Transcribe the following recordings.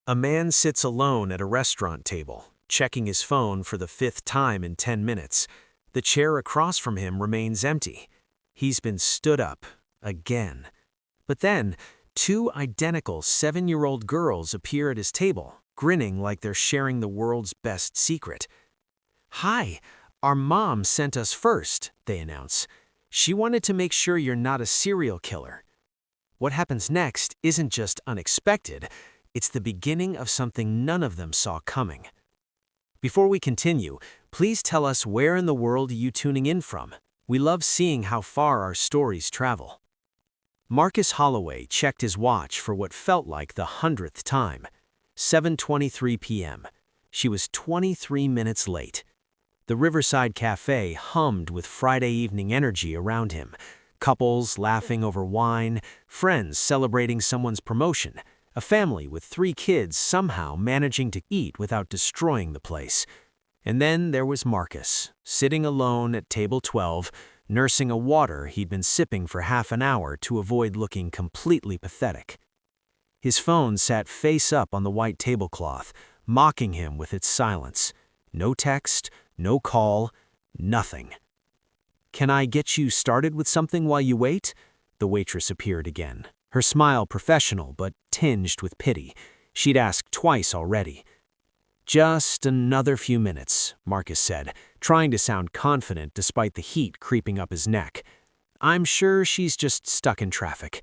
A man sits alone at a restaurant table, checking his phone for the fifth time in 10 minutes. The chair across from him remains empty. He's been stood up, again. But then, two identical 7-year-old girls appear at his table, grinning like they're sharing the world's best secret. "Hi, our mom sent us first," they announce. "She wanted to make sure you're not a serial killer." What happens next isn't just unexpected, it's the beginning of something none of them saw coming. Before we continue, please tell us where in the world are you tuning in from. We love seeing how far our stories travel. Marcus Holloway checked his watch for what felt like the 100th time. 7:23 p.m. She was 23 minutes late. The Riverside Cafe hummed with Friday evening energy around him. Couples laughing over wine, friends celebrating someone's promotion, a family with 3 kids somehow managing to eat without destroying the place. And then there was Marcus, sitting alone at table 12, nursing a water he'd been sipping for half an hour to avoid looking completely pathetic. His phone sat face up on the white tablecloth, mocking him with its silence. No text, no call, nothing. "Can I get you started with something while you wait?" The waitress appeared again, her smile professional but tinged with pity. She'd asked twice already. "Just another few minutes," Marcus said, trying to sound confident despite the heat creeping up his neck. "I'm sure she's just stuck in traffic."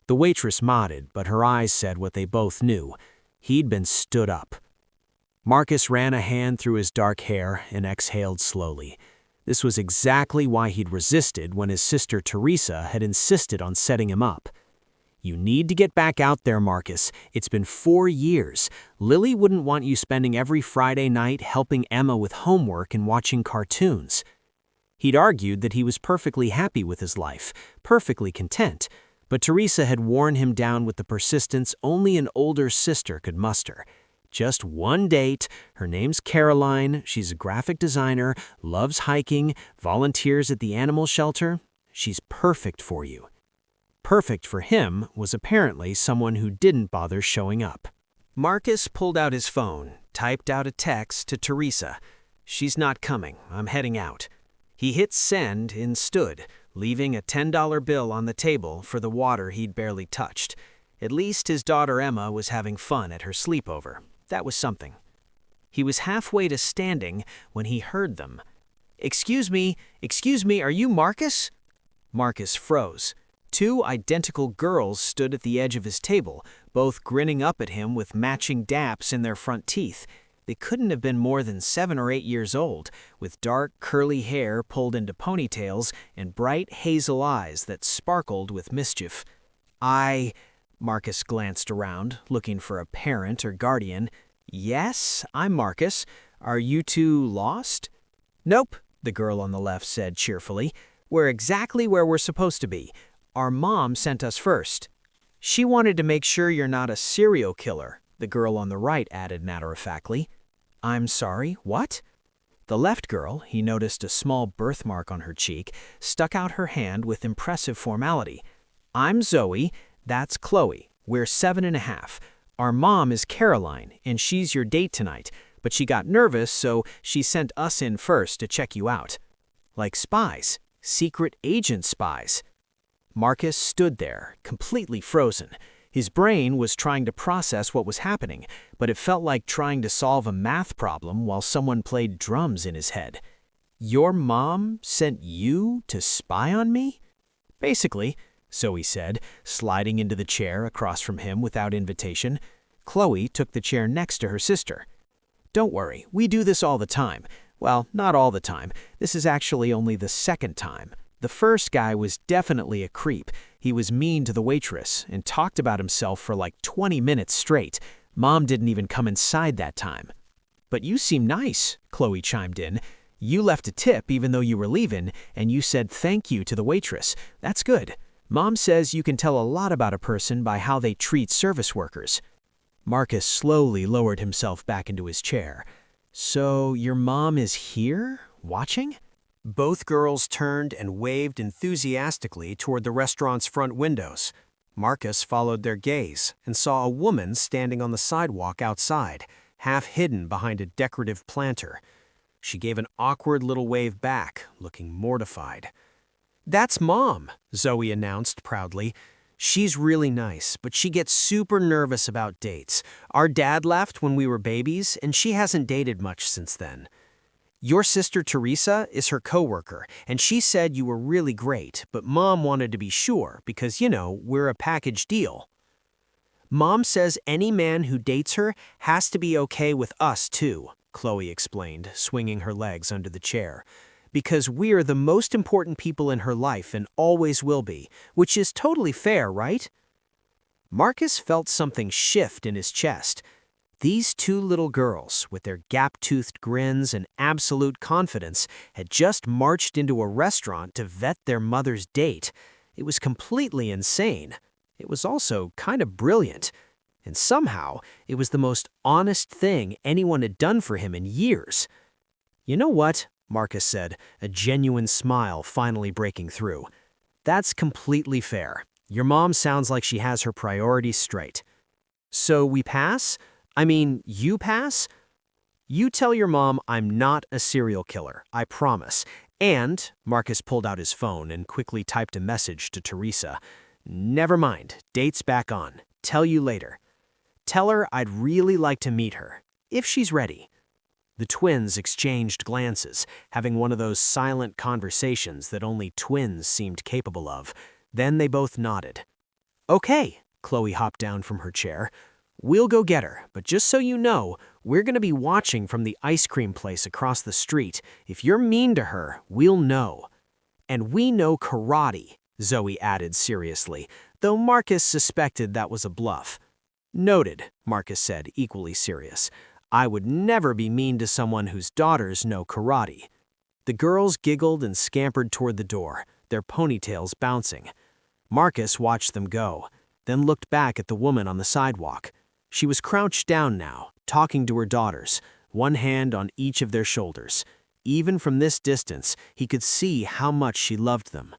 The waitress nodded, but her eyes said what they both knew. He'd been stood up. Marcus ran a hand through his dark hair and exhaled slowly. This was exactly why he'd resisted when his sister Teresa had insisted on setting him up. "You need to get back out there, Marcus. It's been 4 years. Lily wouldn't want you spending every Friday night helping Emma with homework and watching cartoons." He'd argued that he was perfectly happy with his life, perfectly content, but Teresa had worn him down with the persistence only an older sister could muster. Just one date, her name's Caroline, she's a graphic designer, loves hiking, volunteers at the animal shelter. She's perfect for you. Perfect for him was apparently someone who didn't bother showing up. Marcus pulled out his phone, typed out a text to Teresa. "She's not coming, I'm heading out." He hit send and stood, leaving a $10 bill on the table for the water he'd barely touched. At least his daughter Emma was having fun at her sleepover. That was something. He was halfway to standing when he heard them. Excuse me, are you Marcus?" Marcus froze. 2 identical girls stood at the edge of his table, both grinning up at him with matching daps in their front teeth. They couldn't have been more than 7 or 8 years old, with dark, curly hair pulled into ponytails and bright hazel eyes that sparkled with mischief. Marcus glanced around, looking for a parent or guardian. "Yes, I'm Marcus. Are you two lost?" "Nope," the girl on the left said cheerfully. "We're exactly where we're supposed to be. Our mom sent us first." "She wanted to make sure you're not a serial killer," the girl on the right added matter-of-factly. "I'm sorry, what?" The left girl, he noticed a small birthmark on her cheek, stuck out her hand with impressive formality. "I'm Zoe. That's Chloe. We're 7.5. Our mom is Caroline, and she's your date tonight, but she got nervous, so she sent us in first to check you out." Like spies, secret agent spies. Marcus stood there, completely frozen. His brain was trying to process what was happening, but it felt like trying to solve a math problem while someone played drums in his head. "Your mom sent you to spy on me?" "Basically," Zoe said, sliding into the chair across from him without invitation. Chloe took the chair next to her sister. "Don't worry, we do this all the time. Well, not all the time. This is actually only the 2nd time. The first guy was definitely a creep. He was mean to the waitress and talked about himself for like 20 minutes straight. Mom didn't even come inside that time." "But you seem nice," Chloe chimed in. "You left a tip even though you were leaving, and you said thank you to the waitress. That's good. Mom says you can tell a lot about a person by how they treat service workers." Marcus slowly lowered himself back into his chair. "So your mom is here, watching?" Both girls turned and waved enthusiastically toward the restaurant's front windows. Marcus followed their gaze and saw a woman standing on the sidewalk outside, half hidden behind a decorative planter. She gave an awkward little wave back, looking mortified. "That's Mom," Zoe announced proudly. "She's really nice, but she gets super nervous about dates. Our dad left when we were babies, and she hasn't dated much since then. Your sister Teresa is her coworker, and she said you were really great, but Mom wanted to be sure because, we're a package deal." "Mom says any man who dates her has to be okay with us too," Chloe explained, swinging her legs under the chair. "Because we're the most important people in her life and always will be, which is totally fair, right?" Marcus felt something shift in his chest. These two little girls, with their gap-toothed grins and absolute confidence, had just marched into a restaurant to vet their mother's date. It was completely insane. It was also kind of brilliant. And somehow, it was the most honest thing anyone had done for him in years. "You know what?" Marcus said, a genuine smile finally breaking through. "That's completely fair. Your mom sounds like she has her priorities straight. So we pass? I mean, you pass? You tell your mom I'm not a serial killer, I promise. And," Marcus pulled out his phone and quickly typed a message to Teresa. "Never mind, date's back on. Tell you later. Tell her I'd really like to meet her, if she's ready." The twins exchanged glances, having one of those silent conversations that only twins seemed capable of. Then they both nodded. "Okay," Chloe hopped down from her chair. "We'll go get her, but just so you know, we're going to be watching from the ice cream place across the street. If you're mean to her, we'll know." "And we know karate," Zoe added seriously, though Marcus suspected that was a bluff. "Noted," Marcus said, equally serious. "I would never be mean to someone whose daughters know karate." The girls giggled and scampered toward the door, their ponytails bouncing. Marcus watched them go, then looked back at the woman on the sidewalk. She was crouched down now, talking to her daughters, one hand on each of their shoulders. Even from this distance, he could see how much she loved them.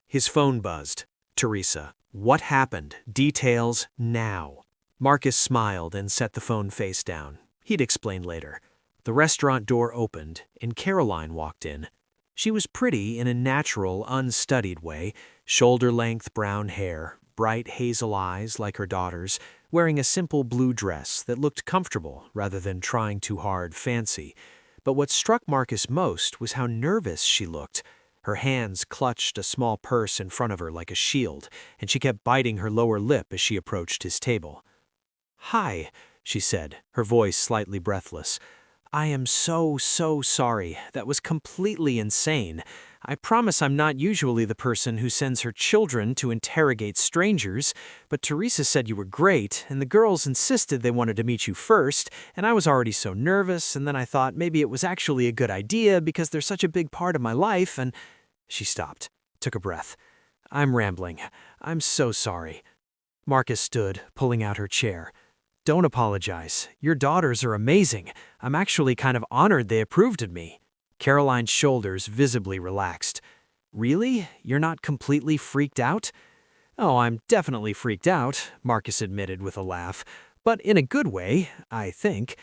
His phone buzzed. "Teresa, what happened? Details now." Marcus smiled and set the phone face down. He'd explain later. The restaurant door opened, and Caroline walked in. She was pretty in a natural, unstudied way, shoulder-length brown hair, bright hazel eyes like her daughter's, wearing a simple blue dress that looked comfortable rather than trying too hard fancy. But what struck Marcus most was how nervous she looked. Her hands clutched a small purse in front of her like a shield, and she kept biting her lower lip as she approached his table. "Hi," she said, her voice slightly breathless. "I am so sorry. That was completely insane. I promise I'm not usually the person who sends her children to interrogate strangers, but Teresa said you were great, and the girls insisted they wanted to meet you first, and I was already so nervous, and then I thought maybe it was actually a good idea because they're such a big part of my life, and—" She stopped, took a breath. "I'm rambling. I'm so sorry." Marcus stood, pulling out her chair. "Don't apologize. Your daughters are amazing. I'm actually kind of honored they approved of me." Caroline's shoulders visibly relaxed. "Really? You're not completely freaked out?" "Oh, I'm definitely freaked out," Marcus admitted with a laugh. "But in a good way, I think.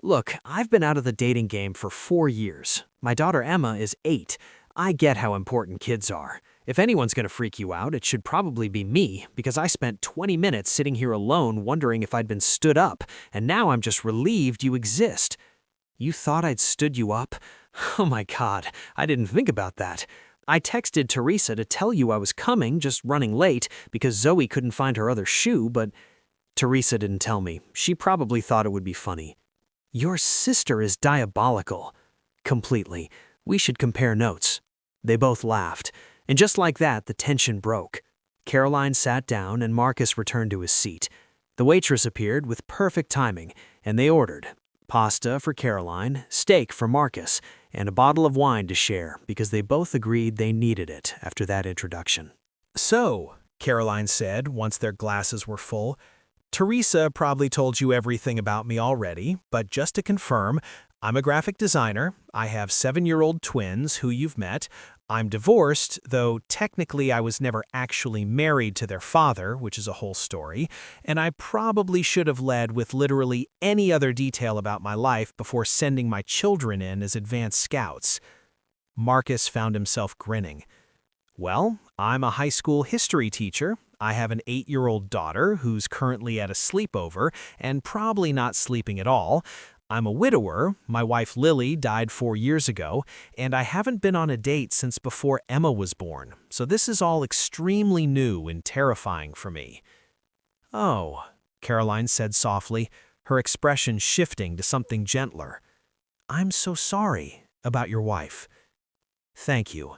Look, I've been out of the dating game for 4 years. My daughter Emma is 8. I get how important kids are. If anyone's going to freak you out, it should probably be me, because I spent 20 minutes sitting here alone wondering if I'd been stood up, and now I'm just relieved you exist." "You thought I'd stood you up? Oh my God, I didn't think about that. I texted Teresa to tell you I was coming, just running late, because Zoe couldn't find her other shoe, but—" "Teresa didn't tell me. She probably thought it would be funny." "Your sister is diabolical." "Completely. We should compare notes." They both laughed, and just like that, the tension broke. Caroline sat down and Marcus returned to his seat. The waitress appeared with perfect timing, and they ordered pasta for Caroline, steak for Marcus, and a bottle of wine to share because they both agreed they needed it after that introduction. "So," Caroline said once their glasses were full, "Teresa probably told you everything about me already, but just to confirm, I'm a graphic designer, I have 7-year-old twins who you've met, I'm divorced, though technically I was never actually married to their father, which is a whole story, and I probably should have led with literally any other detail about my life before sending my children in as advanced scouts. Marcus found himself grinning. Well, I'm a high school history teacher. I have an 8-year-old daughter who's currently at a sleepover and probably not sleeping at all. I'm a widower. My wife Lily died 4 years ago, and I haven't been on a date since before Emma was born, so this is all extremely new and terrifying for me. Oh, Caroline said softly, her expression shifting to something gentler. I'm so sorry about your wife. Thank you.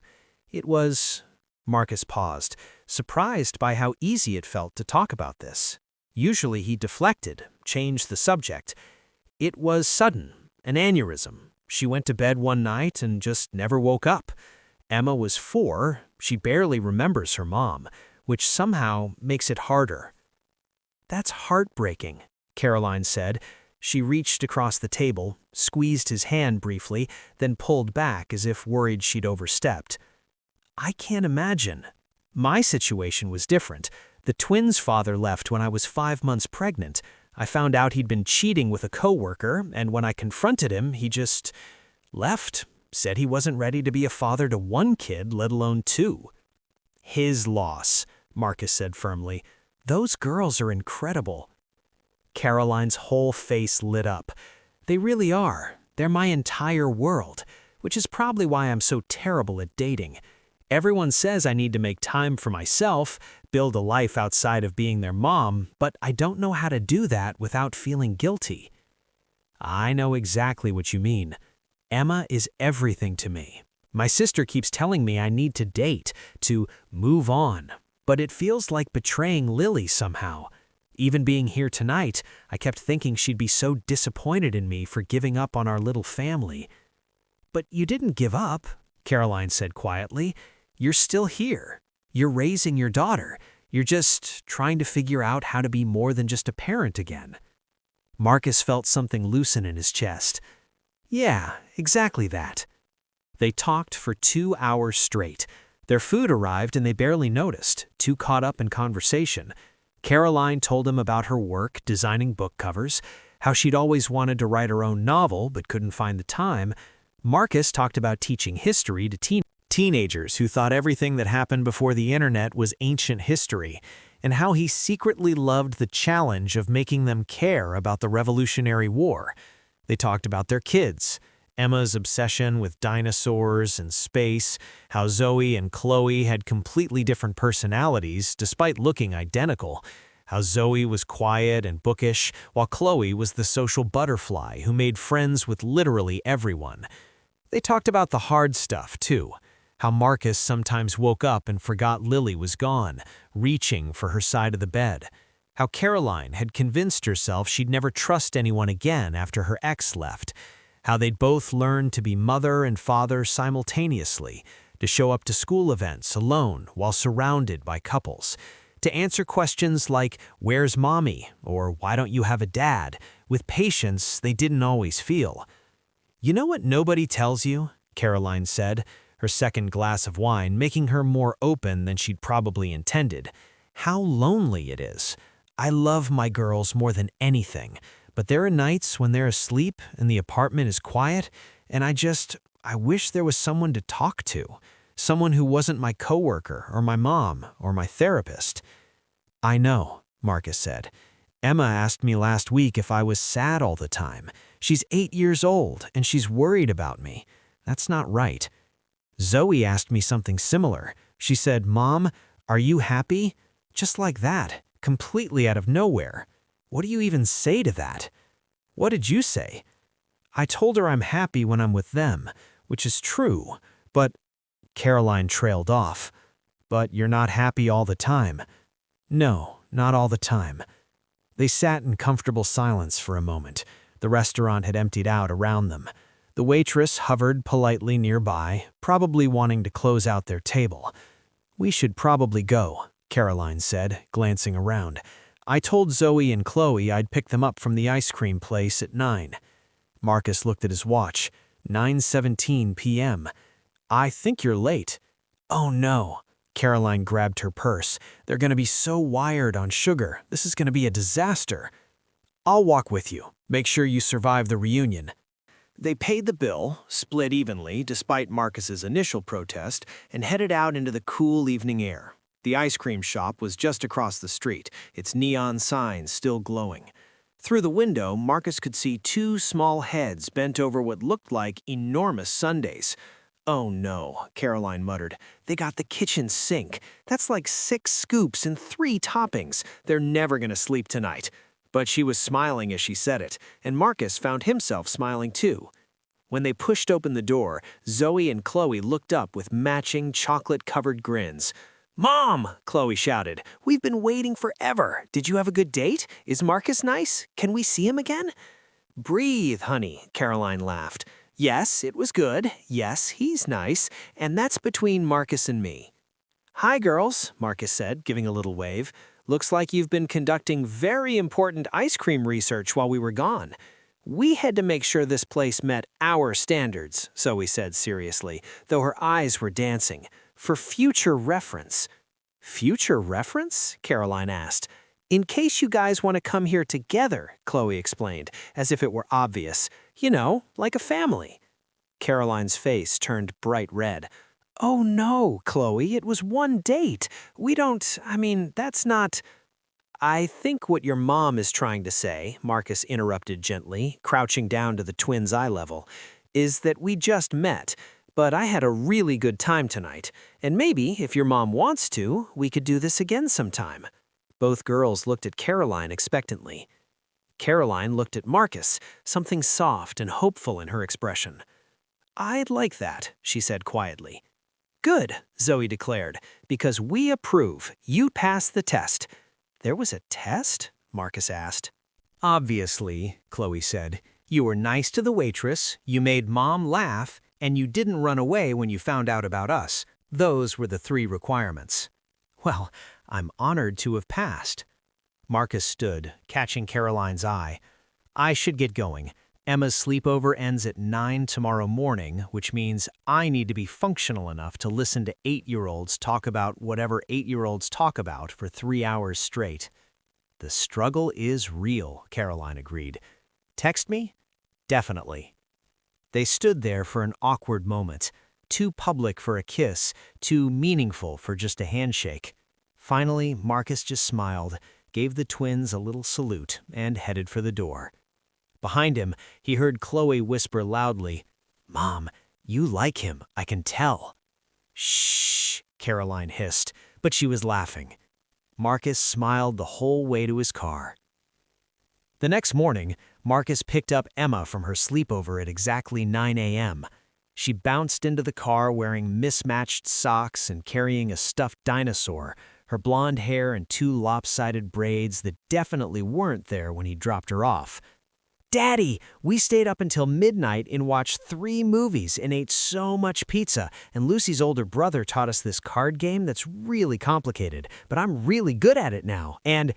It was... Marcus paused, surprised by how easy it felt to talk about this. Usually he deflected, changed the subject. It was sudden, an aneurysm. She went to bed one night and just never woke up. Emma was 4, she barely remembers her mom, which somehow makes it harder. That's heartbreaking, Caroline said. She reached across the table, squeezed his hand briefly, then pulled back as if worried she'd overstepped. I can't imagine. My situation was different. The twins' father left when I was 5 months pregnant. I found out he'd been cheating with a coworker, and when I confronted him, he just left, said he wasn't ready to be a father to 1 kid, let alone 2. His loss, Marcus said firmly. Those girls are incredible. Caroline's whole face lit up. They really are. They're my entire world, which is probably why I'm so terrible at dating. Everyone says I need to make time for myself, build a life outside of being their mom, but I don't know how to do that without feeling guilty. I know exactly what you mean. Emma is everything to me. My sister keeps telling me I need to date, to move on, but it feels like betraying Lily somehow. Even being here tonight, I kept thinking she'd be so disappointed in me for giving up on our little family. But you didn't give up, Caroline said quietly. You're still here. You're raising your daughter. You're just trying to figure out how to be more than just a parent again. Marcus felt something loosen in his chest. Yeah, exactly that. They talked for 2 hours straight. Their food arrived and they barely noticed, too caught up in conversation. Caroline told him about her work designing book covers, how she'd always wanted to write her own novel but couldn't find the time. Marcus talked about teaching history to teenagers who thought everything that happened before the internet was ancient history, and how he secretly loved the challenge of making them care about the Revolutionary War. They talked about their kids, Emma's obsession with dinosaurs and space, how Zoe and Chloe had completely different personalities despite looking identical, how Zoe was quiet and bookish, while Chloe was the social butterfly who made friends with literally everyone. They talked about the hard stuff, too. How Marcus sometimes woke up and forgot Lily was gone, reaching for her side of the bed. How Caroline had convinced herself she'd never trust anyone again after her ex left. How they'd both learned to be mother and father simultaneously, to show up to school events alone while surrounded by couples, to answer questions like, "Where's mommy?" or "Why don't you have a dad?" with patience they didn't always feel. You know what nobody tells you? Caroline said, her second glass of wine making her more open than she'd probably intended. How lonely it is. I love my girls more than anything, but there are nights when they're asleep and the apartment is quiet, and I wish there was someone to talk to, someone who wasn't my coworker or my mom or my therapist. I know, Marcus said. Emma asked me last week if I was sad all the time. She's 8 years old and she's worried about me. That's not right. Zoe asked me something similar. She said, "Mom, are you happy?" Just like that, completely out of nowhere. What do you even say to that? What did you say? I told her I'm happy when I'm with them, which is true, but... Caroline trailed off. But you're not happy all the time. No, not all the time. They sat in comfortable silence for a moment. The restaurant had emptied out around them. The waitress hovered politely nearby, probably wanting to close out their table. We should probably go, Caroline said, glancing around. I told Zoe and Chloe I'd pick them up from the ice cream place at 9. Marcus looked at his watch. 9:17 p.m. I think you're late. Oh no. Caroline grabbed her purse. They're going to be so wired on sugar. This is going to be a disaster. I'll walk with you. Make sure you survive the reunion. They paid the bill, split evenly despite Marcus's initial protest, and headed out into the cool evening air. The ice cream shop was just across the street, its neon signs still glowing. Through the window, Marcus could see two small heads bent over what looked like enormous sundaes. Oh no, Caroline muttered. They got the kitchen sink. That's like 6 scoops and 3 toppings. They're never going to sleep tonight. But she was smiling as she said it, and Marcus found himself smiling too. When they pushed open the door, Zoe and Chloe looked up with matching chocolate-covered grins. "Mom!" Chloe shouted. "We've been waiting forever. Did you have a good date? Is Marcus nice? Can we see him again?" "Breathe, honey," Caroline laughed. "Yes, it was good. Yes, he's nice. And that's between Marcus and me." "Hi, girls," Marcus said, giving a little wave. "Looks like you've been conducting very important ice cream research while we were gone." "We had to make sure this place met our standards," Zoe said seriously, though her eyes were dancing. "For future reference." "Future reference?" Caroline asked. "In case you guys want to come here together," Chloe explained, as if it were obvious. "You know, like a family." Caroline's face turned bright red. "Oh no, Chloe, it was one date. That's not—" "I think what your mom is trying to say," Marcus interrupted gently, crouching down to the twins' eye level, "is that we just met, but I had a really good time tonight, and maybe, if your mom wants to, we could do this again sometime." Both girls looked at Caroline expectantly. Caroline looked at Marcus, something soft and hopeful in her expression. "I'd like that," she said quietly. "Good," Zoe declared, "because we approve. You passed the test." "There was a test?" Marcus asked. "Obviously," Chloe said. "You were nice to the waitress, you made Mom laugh, and you didn't run away when you found out about us. Those were the 3 requirements." "Well, I'm honored to have passed." Marcus stood, catching Caroline's eye. "I should get going. Emma's sleepover ends at 9 tomorrow morning, which means I need to be functional enough to listen to 8-year-olds talk about whatever 8-year-olds talk about for 3 hours straight." "The struggle is real," Caroline agreed. "Text me?" "Definitely." They stood there for an awkward moment, too public for a kiss, too meaningful for just a handshake. Finally, Marcus just smiled, gave the twins a little salute, and headed for the door. Behind him, he heard Chloe whisper loudly, "Mom, you like him, I can tell." "Shh," Caroline hissed, but she was laughing. Marcus smiled the whole way to his car. The next morning, Marcus picked up Emma from her sleepover at exactly 9 a.m. She bounced into the car wearing mismatched socks and carrying a stuffed dinosaur, her blonde hair in 2 lopsided braids that definitely weren't there when he dropped her off. "Daddy, we stayed up until midnight and watched 3 movies and ate so much pizza, and Lucy's older brother taught us this card game that's really complicated, but I'm really good at it now, and—"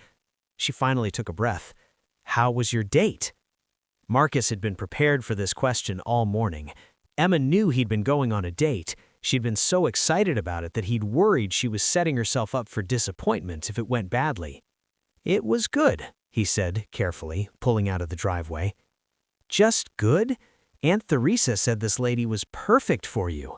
She finally took a breath. "How was your date?" Marcus had been prepared for this question all morning. Emma knew he'd been going on a date. She'd been so excited about it that he'd worried she was setting herself up for disappointment if it went badly. "It was good," he said carefully, pulling out of the driveway. "Just good? Aunt Theresa said this lady was perfect for you."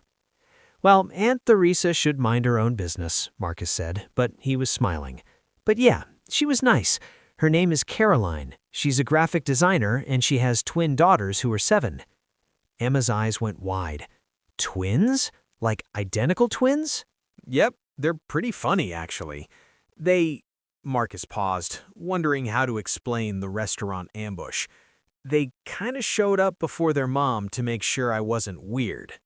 "Well, Aunt Theresa should mind her own business," Marcus said, but he was smiling. "But yeah, she was nice. Her name is Caroline. She's a graphic designer, and she has twin daughters who are 7. Emma's eyes went wide. "Twins? Like identical twins?" Yep, they're pretty funny, actually. Marcus paused, wondering how to explain the restaurant ambush. They kind of showed up before their mom to make sure I wasn't weird.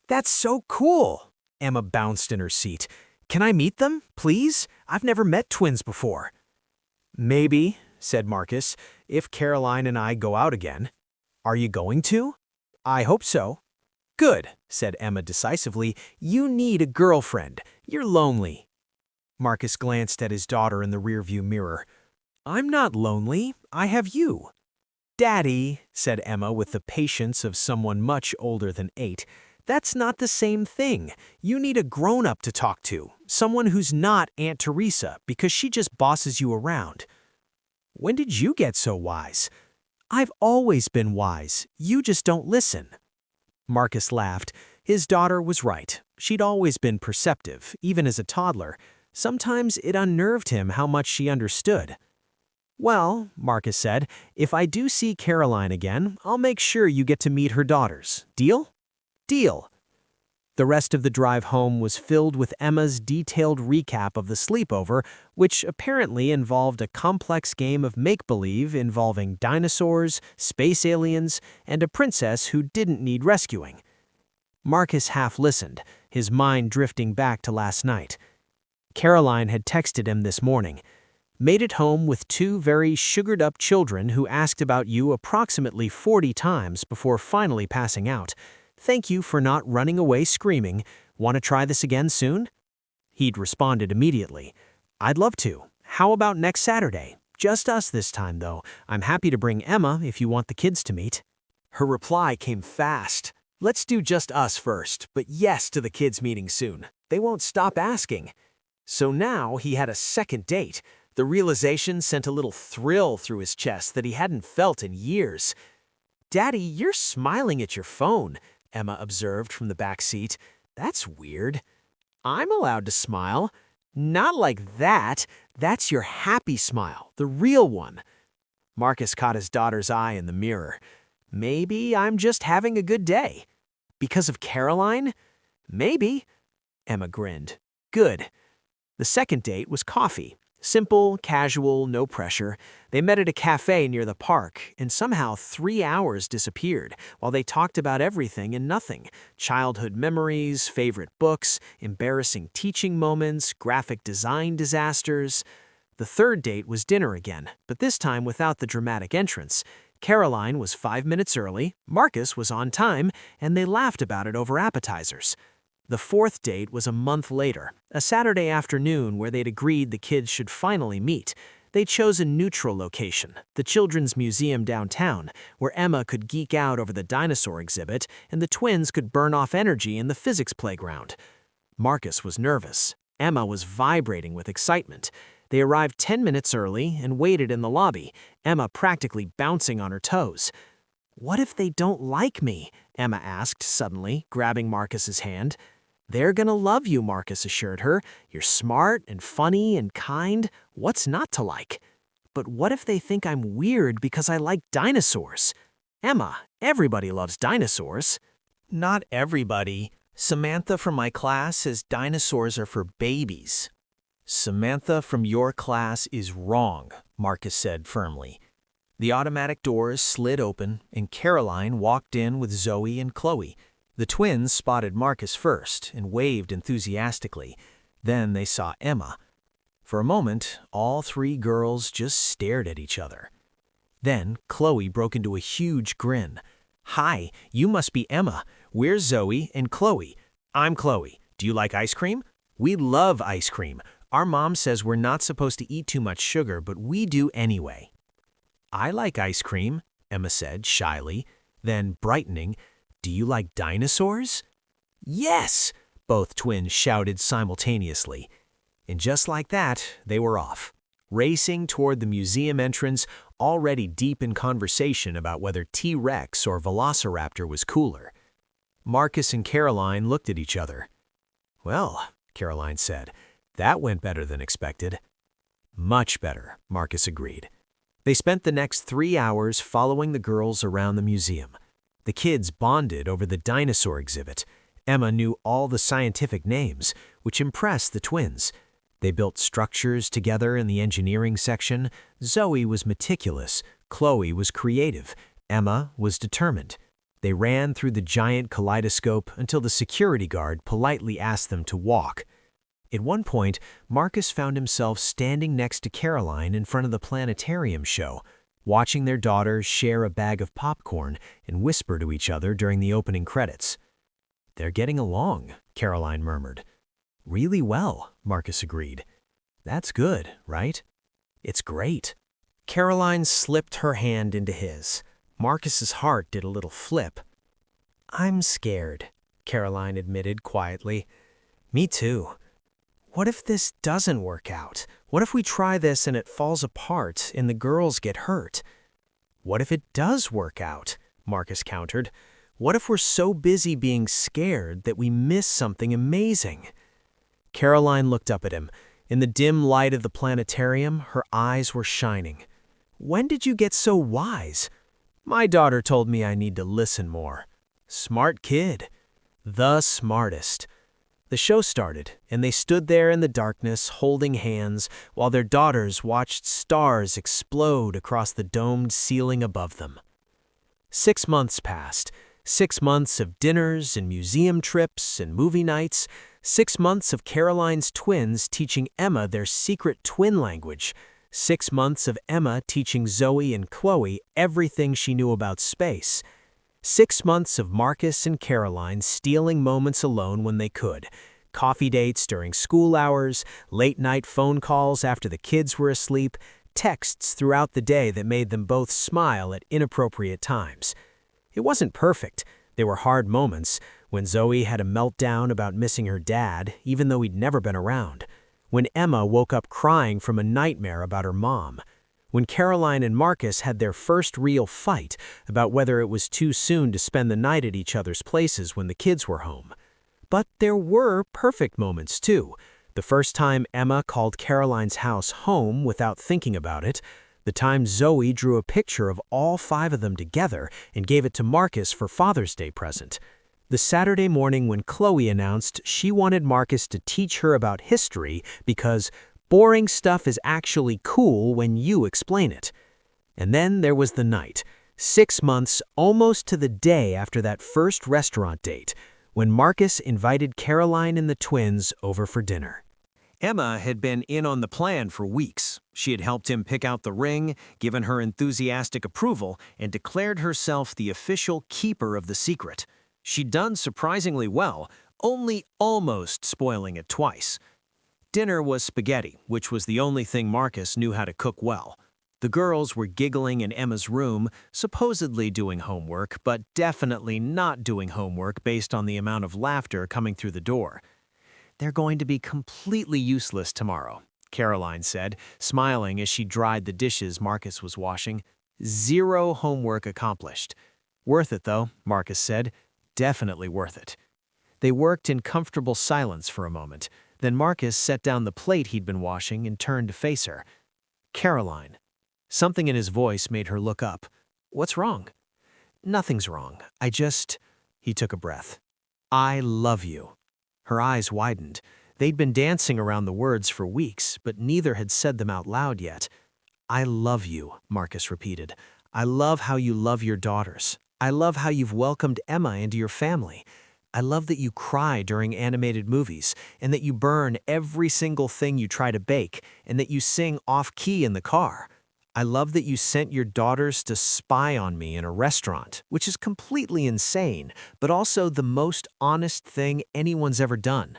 "That's so cool!" Emma bounced in her seat. "Can I meet them, please? I've never met twins before." "Maybe," said Marcus, "if Caroline and I go out again." "Are you going to?" "I hope so." "Good," said Emma decisively. "You need a girlfriend. You're lonely." Marcus glanced at his daughter in the rearview mirror. "I'm not lonely. I have you." "Daddy," said Emma with the patience of someone much older than 8, That's not the same thing. You need a grown-up to talk to, someone who's not Aunt Teresa, because she just bosses you around. When did you get so wise? I've always been wise. You just don't listen. Marcus laughed. His daughter was right. She'd always been perceptive, even as a toddler. Sometimes it unnerved him how much she understood. Well, Marcus said, if I do see Caroline again, I'll make sure you get to meet her daughters. Deal? Deal. The rest of the drive home was filled with Emma's detailed recap of the sleepover, which apparently involved a complex game of make-believe involving dinosaurs, space aliens, and a princess who didn't need rescuing. Marcus half listened, his mind drifting back to last night. Caroline had texted him this morning. Made it home with 2 very sugared-up children who asked about you approximately 40 times before finally passing out. Thank you for not running away screaming. Want to try this again soon? He'd responded immediately. I'd love to. How about next Saturday? Just us this time, though. I'm happy to bring Emma if you want the kids to meet. Her reply came fast. Let's do just us first, but yes to the kids meeting soon. They won't stop asking. So now he had a second date. The realization sent a little thrill through his chest that he hadn't felt in years. Daddy, you're smiling at your phone, Emma observed from the back seat. That's weird. I'm allowed to smile. Not like that. That's your happy smile, the real one. Marcus caught his daughter's eye in the mirror. Maybe I'm just having a good day. Because of Caroline? Maybe. Emma grinned. Good. The second date was coffee. Simple, casual, no pressure. They met at a cafe near the park, and somehow 3 hours disappeared while they talked about everything and nothing. Childhood memories, favorite books, embarrassing teaching moments, graphic design disasters. The third date was dinner again, but this time without the dramatic entrance. Caroline was 5 minutes early, Marcus was on time, and they laughed about it over appetizers. The fourth date was a month later, a Saturday afternoon where they'd agreed the kids should finally meet. They chose a neutral location, the Children's Museum downtown, where Emma could geek out over the dinosaur exhibit and the twins could burn off energy in the physics playground. Marcus was nervous. Emma was vibrating with excitement. They arrived 10 minutes early and waited in the lobby, Emma practically bouncing on her toes. What if they don't like me? Emma asked suddenly, grabbing Marcus's hand. They're gonna love you, Marcus assured her. You're smart and funny and kind. What's not to like? But what if they think I'm weird because I like dinosaurs? Emma, everybody loves dinosaurs. Not everybody. Samantha from my class says dinosaurs are for babies. Samantha from your class is wrong, Marcus said firmly. The automatic doors slid open, and Caroline walked in with Zoe and Chloe. The twins spotted Marcus first and waved enthusiastically. Then they saw Emma. For a moment, all 3 girls just stared at each other. Then Chloe broke into a huge grin. Hi, you must be Emma. We're Zoe and Chloe. I'm Chloe. Do you like ice cream? We love ice cream. Our mom says we're not supposed to eat too much sugar, but we do anyway. I like ice cream, Emma said shyly. Then, brightening, do you like dinosaurs? Yes, both twins shouted simultaneously. And just like that, they were off, racing toward the museum entrance, already deep in conversation about whether T-Rex or Velociraptor was cooler. Marcus and Caroline looked at each other. Well, Caroline said, that went better than expected. Much better, Marcus agreed. They spent the next 3 hours following the girls around the museum. The kids bonded over the dinosaur exhibit. Emma knew all the scientific names, which impressed the twins. They built structures together in the engineering section. Zoe was meticulous. Chloe was creative. Emma was determined. They ran through the giant kaleidoscope until the security guard politely asked them to walk. At one point, Marcus found himself standing next to Caroline in front of the planetarium show, watching their daughters share a bag of popcorn and whisper to each other during the opening credits. They're getting along, Caroline murmured. Really well, Marcus agreed. That's good, right? It's great. Caroline slipped her hand into his. Marcus's heart did a little flip. I'm scared. Caroline admitted quietly. Me too. What if this doesn't work out? What if we try this and it falls apart and the girls get hurt? What if it does work out? Marcus countered. What if we're so busy being scared that we miss something amazing? Caroline looked up at him. In the dim light of the planetarium, her eyes were shining. When did you get so wise? My daughter told me I need to listen more. Smart kid. The smartest. The show started, and they stood there in the darkness, holding hands, while their daughters watched stars explode across the domed ceiling above them. 6 months passed. 6 months of dinners and museum trips and movie nights. 6 months of Caroline's twins teaching Emma their secret twin language. 6 months of Emma teaching Zoe and Chloe everything she knew about space. 6 months of Marcus and Caroline stealing moments alone when they could. Coffee dates during school hours, late-night phone calls after the kids were asleep, texts throughout the day that made them both smile at inappropriate times. It wasn't perfect. There were hard moments, when Zoe had a meltdown about missing her dad, even though he'd never been around. When Emma woke up crying from a nightmare about her mom. When Caroline and Marcus had their first real fight about whether it was too soon to spend the night at each other's places when the kids were home. But there were perfect moments, too. The first time Emma called Caroline's house home without thinking about it. The time Zoe drew a picture of all 5 of them together and gave it to Marcus for Father's Day present. The Saturday morning when Chloe announced she wanted Marcus to teach her about history because boring stuff is actually cool when you explain it. And then there was the night, 6 months almost to the day after that first restaurant date, when Marcus invited Caroline and the twins over for dinner. Emma had been in on the plan for weeks. She had helped him pick out the ring, given her enthusiastic approval, and declared herself the official keeper of the secret. She'd done surprisingly well, only almost spoiling it twice. Dinner was spaghetti, which was the only thing Marcus knew how to cook well. The girls were giggling in Emma's room, supposedly doing homework, but definitely not doing homework based on the amount of laughter coming through the door. They're going to be completely useless tomorrow, Caroline said, smiling as she dried the dishes Marcus was washing. 0 homework accomplished. Worth it, though, Marcus said. Definitely worth it. They worked in comfortable silence for a moment. Then Marcus set down the plate he'd been washing and turned to face her. Caroline. Something in his voice made her look up. What's wrong? Nothing's wrong. He took a breath. I love you. Her eyes widened. They'd been dancing around the words for weeks, but neither had said them out loud yet. I love you, Marcus repeated. I love how you love your daughters. I love how you've welcomed Emma into your family. I love that you cry during animated movies, and that you burn every single thing you try to bake, and that you sing off-key in the car. I love that you sent your daughters to spy on me in a restaurant, which is completely insane, but also the most honest thing anyone's ever done.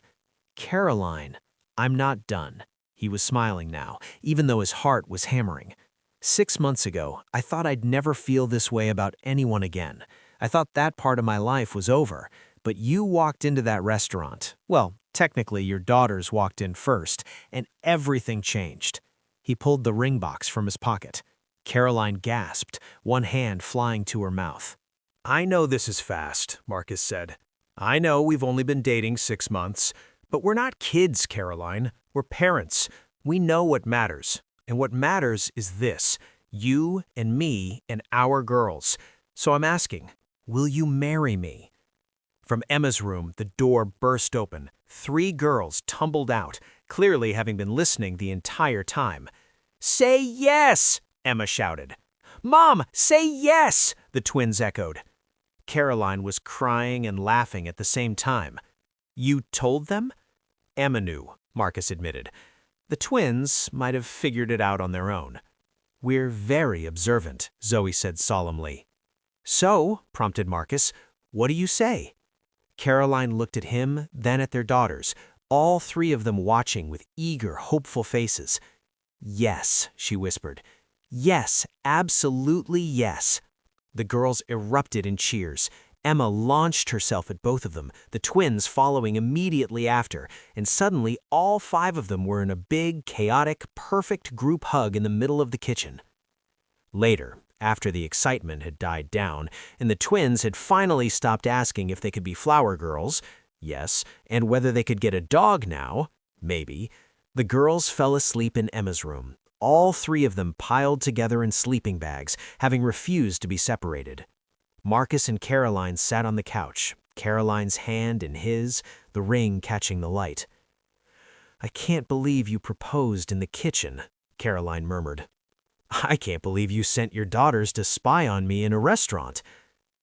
Caroline, I'm not done. He was smiling now, even though his heart was hammering. 6 months ago, I thought I'd never feel this way about anyone again. I thought that part of my life was over, but you walked into that restaurant. Well, technically your daughters walked in first, and everything changed. He pulled the ring box from his pocket. Caroline gasped, one hand flying to her mouth. I know this is fast, Marcus said. I know we've only been dating 6 months, but we're not kids, Caroline. We're parents. We know what matters. And what matters is this, you and me and our girls. So I'm asking, will you marry me? From Emma's room, the door burst open. 3 girls tumbled out, clearly having been listening the entire time. Say yes, Emma shouted. Mom, say yes, the twins echoed. Caroline was crying and laughing at the same time. You told them? Emma knew, Marcus admitted. The twins might have figured it out on their own. We're very observant, Zoe said solemnly. So, prompted Marcus, what do you say? Caroline looked at him, then at their daughters, all 3 of them watching with eager, hopeful faces. Yes, she whispered. Yes, absolutely yes. The girls erupted in cheers. Emma launched herself at both of them, the twins following immediately after, and suddenly all 5 of them were in a big, chaotic, perfect group hug in the middle of the kitchen. Later, after the excitement had died down, and the twins had finally stopped asking if they could be flower girls, yes, and whether they could get a dog now, maybe, the girls fell asleep in Emma's room, all 3 of them piled together in sleeping bags, having refused to be separated. Marcus and Caroline sat on the couch, Caroline's hand in his, the ring catching the light. "I can't believe you proposed in the kitchen," Caroline murmured. "I can't believe you sent your daughters to spy on me in a restaurant."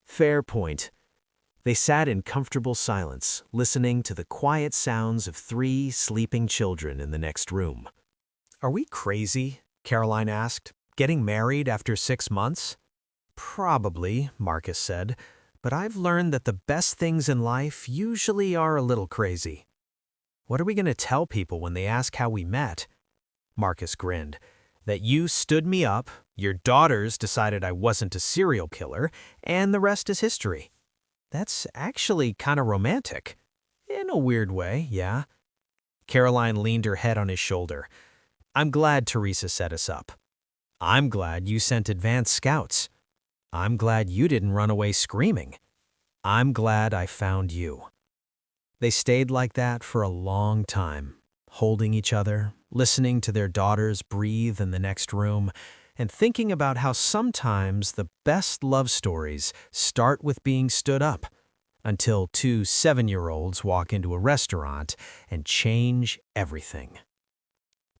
Fair point. They sat in comfortable silence, listening to the quiet sounds of 3 sleeping children in the next room. "Are we crazy?" Caroline asked. "Getting married after 6 months?" "Probably," Marcus said, "but I've learned that the best things in life usually are a little crazy." "What are we going to tell people when they ask how we met?" Marcus grinned. "That you stood me up, your daughters decided I wasn't a serial killer, and the rest is history." "That's actually kind of romantic." "In a weird way, yeah." Caroline leaned her head on his shoulder. "I'm glad Teresa set us up. I'm glad you sent advance scouts. I'm glad you didn't run away screaming. I'm glad I found you." They stayed like that for a long time, holding each other, listening to their daughters breathe in the next room, and thinking about how sometimes the best love stories start with being stood up, until 2 7-year-olds walk into a restaurant and change everything.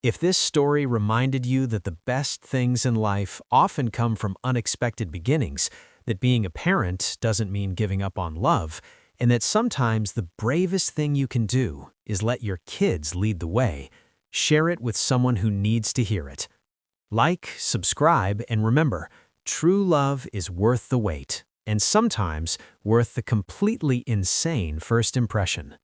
If this story reminded you that the best things in life often come from unexpected beginnings, that being a parent doesn't mean giving up on love, and that sometimes the bravest thing you can do is let your kids lead the way, share it with someone who needs to hear it. Like, subscribe, and remember, true love is worth the wait, and sometimes worth the completely insane first impression.